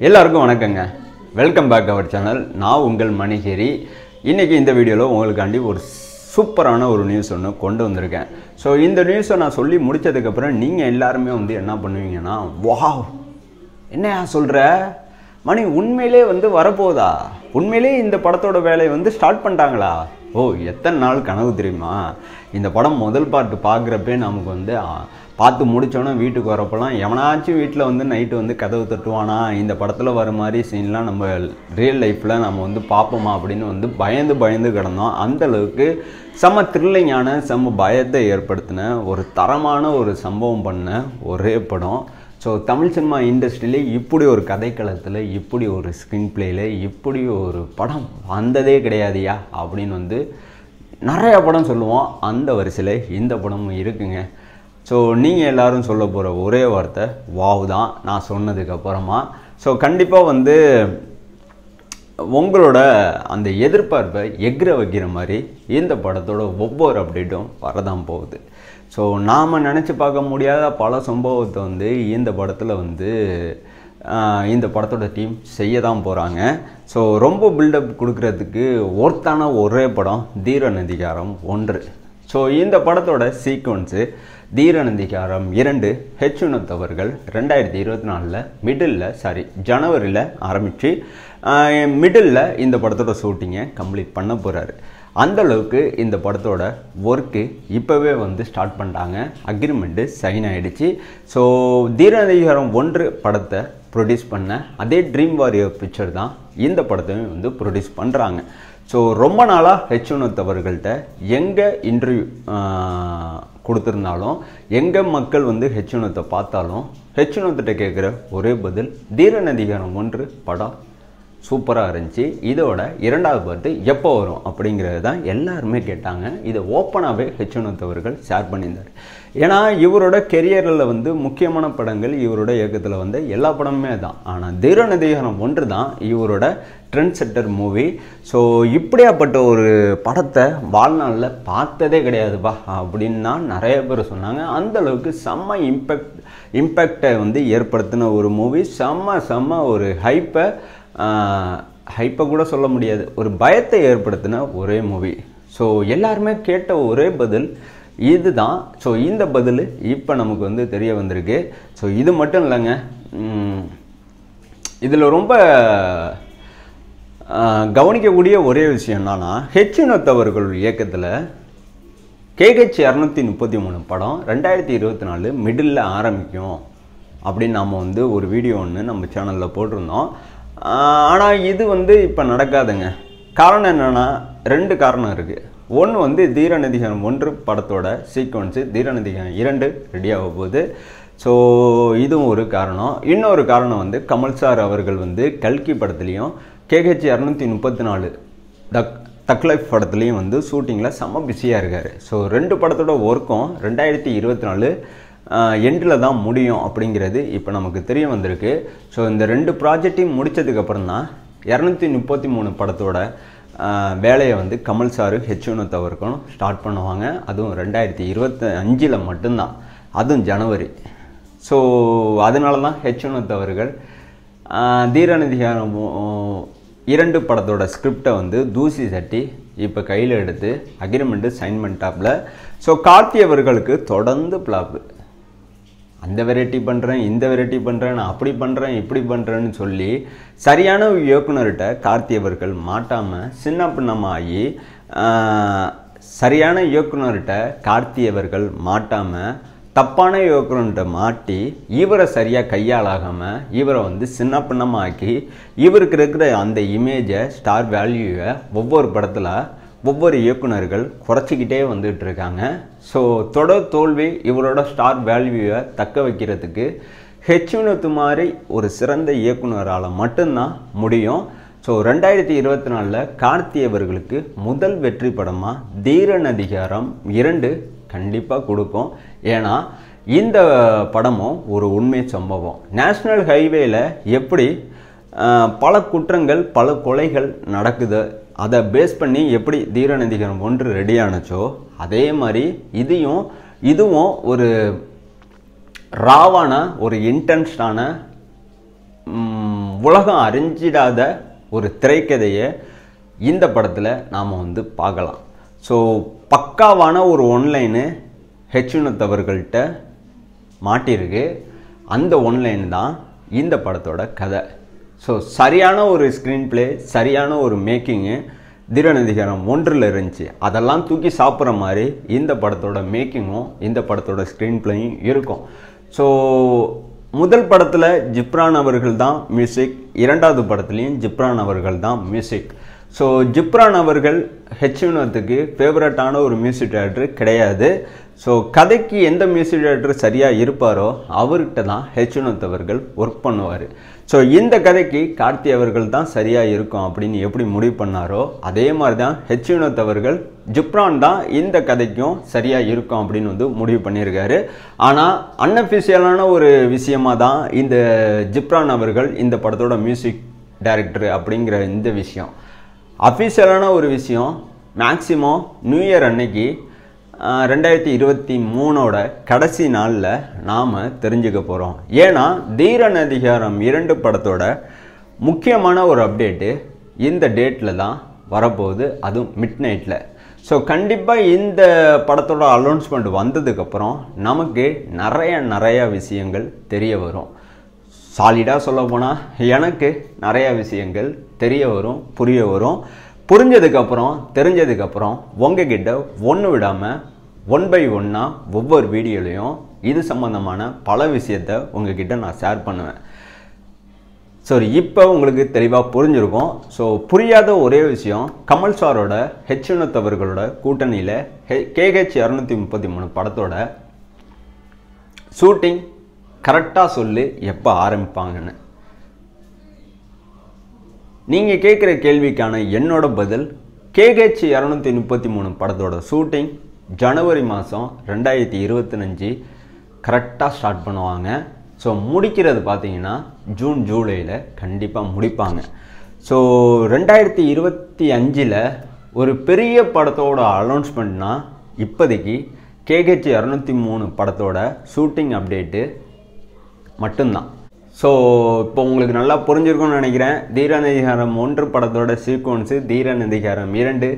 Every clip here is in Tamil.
எல்லாருக்கும் வணக்கங்க. Welcome back our channel. நான் உங்கள் மணிகேரி. இன்றைக்கி இந்த வீடியோவில் உங்களுக்காண்டி ஒரு சூப்பரான ஒரு நியூஸ் ஒன்று கொண்டு வந்திருக்கேன். ஸோ இந்த நியூஸை நான் சொல்லி முடித்ததுக்கப்புறம் நீங்கள் எல்லாருமே என்ன பண்ணுவீங்கன்னா, வாவ் என்னையா சொல்கிற மணி, உண்மையிலே வரப்போதா? உண்மையிலே இந்த படத்தோட வேலையை ஸ்டார்ட் பண்ணிட்டாங்களா? ஓ, எத்தனை நாள் கனவு தெரியுமா? இந்த படம் முதல் பார்ட்டு பார்க்குறப்பே நமக்கு பார்த்து முடித்தோன்னே வீட்டுக்கு வரப்போலாம் எவனாச்சும் வீட்டில் நைட்டு கதவு தட்டுவானா, இந்த படத்தில் வர மாதிரி சீன்லாம் நம்ம ரியல் லைஃப்பில் நம்ம பார்ப்போமா அப்படின்னு பயந்து கிடந்தோம். அந்தளவுக்கு செம்ம த்ரில்லிங்கான செம்ம பயத்தை ஏற்படுத்தின ஒரு தரமான ஒரு சம்பவம் பண்ண ஒரே படம். ஸோ தமிழ் சினிமா இண்டஸ்ட்ரியிலே இப்படி ஒரு கதைக்களத்தில், இப்படி ஒரு ஸ்க்ரீன் பிளேயில், இப்படி ஒரு படம் வந்ததே கிடையாதுயா அப்படின்னு நிறையா படம் சொல்லுவோம். அந்த வரிசையில் இந்த படமும் இருக்குங்க. ஸோ நீங்கள் எல்லோரும் சொல்ல போகிற ஒரே வார்த்தை வாவ் தான் நான் சொன்னதுக்கப்புறமா. ஸோ கண்டிப்பாக உங்களோட அந்த எதிர்பார்ப்பை எகிற வைக்கிற மாதிரி இந்த படத்தோட ஒவ்வொரு அப்டேட்டும் வரதான் போகுது. ஸோ நாம் நினச்சி பார்க்க முடியாத பல சம்பவத்தை இந்த படத்தில் இந்த படத்தோட டீம் செய்ய தான் போகிறாங்க. ஸோ ரொம்ப பில்டப் கொடுக்கறதுக்கு ஒர்த்தான ஒரே படம் தீரநதிகாரம் 1. ஸோ இந்த படத்தோட சீக்வன்ஸு தீரநதிகாரம் 2 ஹெச் வினோத் அவர்கள் 2024 ஜனவரியில் ஆரம்பித்து மிடில் இந்த படத்தோட ஷூட்டிங்கை கம்ப்ளீட் பண்ண போகிறாரு. அந்தளவுக்கு இந்த படத்தோட ஒர்க்கு இப்போவே ஸ்டார்ட் பண்ணிட்டாங்க. அக்ரிமெண்ட்டு சைன் ஆகிடுச்சு. ஸோ தீரநதிகாரம் 1 படத்தை ப்ரொடியூஸ் பண்ண அதே ட்ரீம் வாரியர் பிக்சர் தான் இந்த படத்தையும் ப்ரொடியூஸ் பண்ணுறாங்க. ஸோ ரொம்ப நாளாக ஹெச் வினோத் அவர்கள்ட்ட எங்கே இன்டர்வியூ கொடுத்துருந்தாலும், எங்கே மக்கள் ஹெச் வினோத்தை பார்த்தாலும் ஹெச் வினோத்திட்ட கேட்குற ஒரே பதில், தீரநதிகாரம் 1 படம் சூப்பராக இருந்துச்சு, இதோட 2வது பார்ட்டு எப்போ வரும் அப்படிங்கிறது தான் எல்லாருமே கேட்டாங்க. இதை ஓப்பனாகவே ஹெச் வினோத் அவர்கள் ஷேர் பண்ணியிருந்தார். ஏன்னா இவரோட கெரியரில் முக்கியமான படங்கள் இவரோட இயக்கத்தில் எல்லா படமுமே தான். ஆனால் தீரநதிகாரம் 1 தான் இவரோட ட்ரெண்ட் செட்டர் மூவி. ஸோ இப்படியாப்பட்ட ஒரு படத்தை வாழ்நாளில் பார்த்ததே கிடையாதுப்பா அப்படின்னு நிறைய பேர் சொன்னாங்க. அந்தளவுக்கு செம்ம இம்பேக்டை ஏற்படுத்தின ஒரு மூவி. செம்ம ஒரு ஹைப்பை கூட சொல்ல முடியாது, ஒரு பயத்தை ஏற்படுத்தின ஒரே மூவி. ஸோ எல்லாருமே கேட்ட ஒரே பதில் இது தான். ஸோ இந்த பதில் இப்போ நமக்கு தெரிய வந்திருக்கு. ஸோ இது மட்டும் இல்லைங்க, இதில் ரொம்ப கவனிக்கக்கூடிய ஒரே விஷயம் என்னன்னா, ஹெச் வினோத் அவர்கள் இயக்கத்தில் KH 233 படம் 2024 மிடில் ஆரம்பிக்கும் அப்படின்னு நாம் ஒரு வீடியோ ஒன்று நம்ம சேனலில் போட்டிருந்தோம். ஆனால் இது இப்போ நடக்காதுங்க. காரணம் என்னென்னா, 2 காரணம் இருக்குது. ஒன்று தீரநதிகாரம் 1 படத்தோட சீக்வன்ஸு தீரநதிகாரம் 2 ரெடியாக போகுது. ஸோ இதுவும் ஒரு காரணம். இன்னொரு காரணம் கமல் சார் அவர்கள் கல்கி படத்துலேயும் KH 234 தக் லைஃப் படத்துலேயும் ஷூட்டிங்கில் செம்ம பிஸியாக இருக்கார். ஸோ 2 படத்தோட ஒர்க்கும் 2024 எண்டில் தான் முடியும் அப்படிங்கிறது இப்போ நமக்கு தெரிய வந்திருக்கு. ஸோ இந்த 2 ப்ராஜெக்டையும் முடித்ததுக்கப்புறம் தான் 233 படத்தோட வேலையை கமல் சார் ஹெச் வினோத் அவர்களும் ஸ்டார்ட் பண்ணுவாங்க. அதுவும் 2025 மட்டும்தான், அதுவும் ஜனவரி. ஸோ அதனால தான் ஹெச் வினோத் அவர்கள் தீரநதிகாரம் 2 படத்தோட ஸ்கிரிப்டை தூசி தட்டி இப்போ கையில் எடுத்து அக்ரிமெண்ட்டு சைன் பண்ணிட்டாப்புல. ஸோ கார்த்தி அவர்களுக்கு தொடர்ந்து பிளாப்பு, அந்த வெரைட்டி பண்ணுறேன், இந்த வெரைட்டி பண்ணுறேன், நான் அப்படி பண்ணுறேன், இப்படி பண்ணுறேன்னு சொல்லி சரியான இயக்குனர்கிட்ட கார்த்தி அவர்கள் மாட்டாமல் சின்ன பின்னமாகி, சரியான இயக்குனர்கிட்ட கார்த்தி அவர்கள் மாட்டாமல் தப்பான இயக்குனர்கிட்ட மாட்டி இவரை சரியாக கையாளாகாமல் இவரை சின்ன பின்னமாக்கி இவருக்கு இருக்கிற அந்த இமேஜை, ஸ்டார் வேல்யூவை ஒவ்வொரு படத்தில் ஒவ்வொரு இயக்குனர்கள் குறைச்சிக்கிட்டே இருக்காங்க. ஸோ தொடர் தோல்வி இவரோட ஸ்டார் வேல்யூவை தக்க வைக்கிறதுக்கு ஹெச் வினோத் மாதிரி ஒரு சிறந்த இயக்குனரால் மட்டும்தான் முடியும். ஸோ 2024 கார்த்தி அவர்களுக்கு முதல் வெற்றி படமாக தீரநதிகாரம் 2 கண்டிப்பாக கொடுக்கும். ஏன்னா இந்த படமும் ஒரு உண்மை சம்பவம். நேஷ்னல் ஹைவேல எப்படி பல குற்றங்கள், பல கொலைகள் நடக்குது, அதை பேஸ் பண்ணி எப்படி தீரநதிகாரம் 1 ரெடி ஆனச்சோ அதே மாதிரி இதுவும் ஒரு ராவான ஒரு இன்டென்ஸ்டான உலகம் அறிஞ்சிடாத ஒரு திரைக்கதையை இந்த படத்தில் நாம் வந்து பார்க்கலாம். ஸோ பக்காவான ஒரு ஒன்லைனு ஹெச்வினோத் அவர்கள்ட்ட மாட்டியிருக்கு. அந்த ஒன்லைன் தான் இந்த படத்தோட கதை. ஸோ சரியான ஒரு ஸ்க்ரீன் பிளே, சரியான ஒரு மேக்கிங்கு தீரன் அதிகாரம் 1 இருந்துச்சு. அதெல்லாம் தூக்கி சாப்பிட்ற மாதிரி இந்த படத்தோட மேக்கிங்கும் இந்த படத்தோட ஸ்க்ரீன் பிளேயும் இருக்கும். ஸோ முதல் படத்தில் ஜிப்ரான் அவர்கள் தான் மியூசிக், இரண்டாவது படத்துலேயும் ஜிப்ரான் அவர்கள் தான் மியூசிக். ஸோ ஜிப்ரான் அவர்கள் ஹெச்வினோத்துக்கு ஃபேவரட்டான ஒரு மியூசிக் டைரக்டர் கிடையாது. ஸோ கதைக்கு எந்த மியூசிக் டைரக்டர் சரியாக இருப்பாரோ அவர்கிட்ட தான் ஹெச்வினோத் அவர்கள் ஒர்க் பண்ணுவார். ஸோ இந்த கதைக்கு கார்த்தி அவர்கள் தான் சரியாக இருக்கும் அப்படின்னு எப்படி முடிவு பண்ணாரோ அதே மாதிரி தான் ஹெச்வினோத் அவர்கள் ஜிப்ரான் தான் இந்த கதைக்கும் சரியாக இருக்கும் அப்படின்னு வந்து முடிவு பண்ணியிருக்காரு. ஆனால் அன்அஃபிஷியலான ஒரு விஷயமாக தான் இந்த ஜிப்ரான் அவர்கள் இந்த படத்தோட மியூசிக் டைரக்டர் அப்படிங்கிற இந்த விஷயம். அஃபிஷியலான ஒரு விஷயம் மேக்ஸிமம் நியூ இயர் அன்னைக்கு 2023 கடைசி நாளில் நாம் தெரிஞ்சுக்க போகிறோம். ஏன்னா தீரன் அதிகாரம் 2 படத்தோட முக்கியமான ஒரு அப்டேட்டு இந்த டேட்டில் தான் வரப்போகுது, அதுவும் மிட் நைட்டில். ஸோ கண்டிப்பாக இந்த படத்தோட அனௌன்ஸ்மெண்ட் வந்ததுக்கப்புறம் நமக்கு நிறைய விஷயங்கள் தெரிய வரும். சாலிடாக சொல்ல போனால் எனக்கு நிறையா விஷயங்கள் தெரிய வரும், புரிய வரும். புரிஞ்சதுக்கப்புறம் தெரிஞ்சதுக்கப்புறம் உங்ககிட்ட ஒன்று விடாமல் 1 by 1 ஒவ்வொரு வீடியோலையும் இது சம்மந்தமான பல விஷயத்தை உங்ககிட்ட நான் ஷேர் பண்ணுவேன். சரி, இப்போ உங்களுக்கு தெளிவாக புரிஞ்சிருக்கும். ஸோ புரியாத ஒரே விஷயம், கமல் சாரோட ஹெச்வினோத் அவர்களோட கூட்டணியில் KH 233 படத்தோட ஷூட்டிங் கரெக்டாக சொல்லி எப்போ ஆரம்பிப்பாங்கன்னு. நீங்கள் கேட்குற கேள்விக்கான என்னோட பதில், KH 233 படத்தோட ஷூட்டிங் ஜனவரி மாதம் 2025 கரெக்டாக ஸ்டார்ட் பண்ணுவாங்க. ஸோ முடிக்கிறது பார்த்தீங்கன்னா ஜூன் ஜூலையில் கண்டிப்பாக முடிப்பாங்க. ஸோ 2025 ஒரு பெரிய படத்தோட அனௌன்ஸ்மெண்ட்னா இப்போதைக்கு KH 203 படத்தோட ஷூட்டிங் அப்டேட்டு மட்டும்தான். ஸோ இப்போ உங்களுக்கு நல்லா புரிஞ்சிருக்கும்னு நினைக்கிறேன். தீரன் அதிகாரம் 1 படத்தோட சீக்வன்ஸு தீரன் அதிகாரம் 2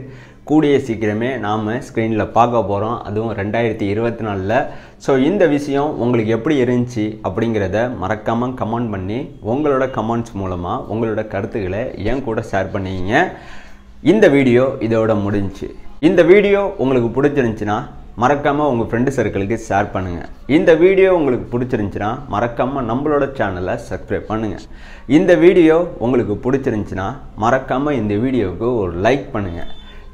கூடிய சீக்கிரமே நாம் ஸ்க்ரீனில் பார்க்க போகிறோம், அதுவும் 2024. ஸோ இந்த விஷயம் உங்களுக்கு எப்படி இருந்துச்சு அப்படிங்கிறத மறக்காமல் கமெண்ட் பண்ணி உங்களோட கமெண்ட்ஸ் மூலமாக உங்களோட கருத்துக்களை என் கூட ஷேர் பண்ணிங்க. இந்த வீடியோ இதோட முடிஞ்சிச்சு. இந்த வீடியோ உங்களுக்கு பிடிச்சிருந்துச்சின்னா மறக்காமல் உங்கள் ஃப்ரெண்டு சர்க்கிளுக்கு ஷேர் பண்ணுங்கள். இந்த வீடியோ உங்களுக்கு பிடிச்சிருந்துச்சின்னா மறக்காமல் நம்மளோட சேனலை சப்ஸ்கிரைப் பண்ணுங்கள். இந்த வீடியோ உங்களுக்கு பிடிச்சிருந்துச்சின்னா மறக்காமல் இந்த வீடியோவுக்கு ஒரு லைக் பண்ணுங்கள்.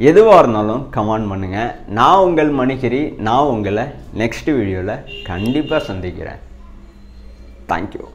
எதுவாக இருந்தாலும் கமெண்ட் பண்ணுங்கள். நான் உங்கள் மணிகிரி. நான் உங்களை நெக்ஸ்ட் வீடியோவில் கண்டிப்பாக சந்திக்கிறேன். தேங்க்யூ.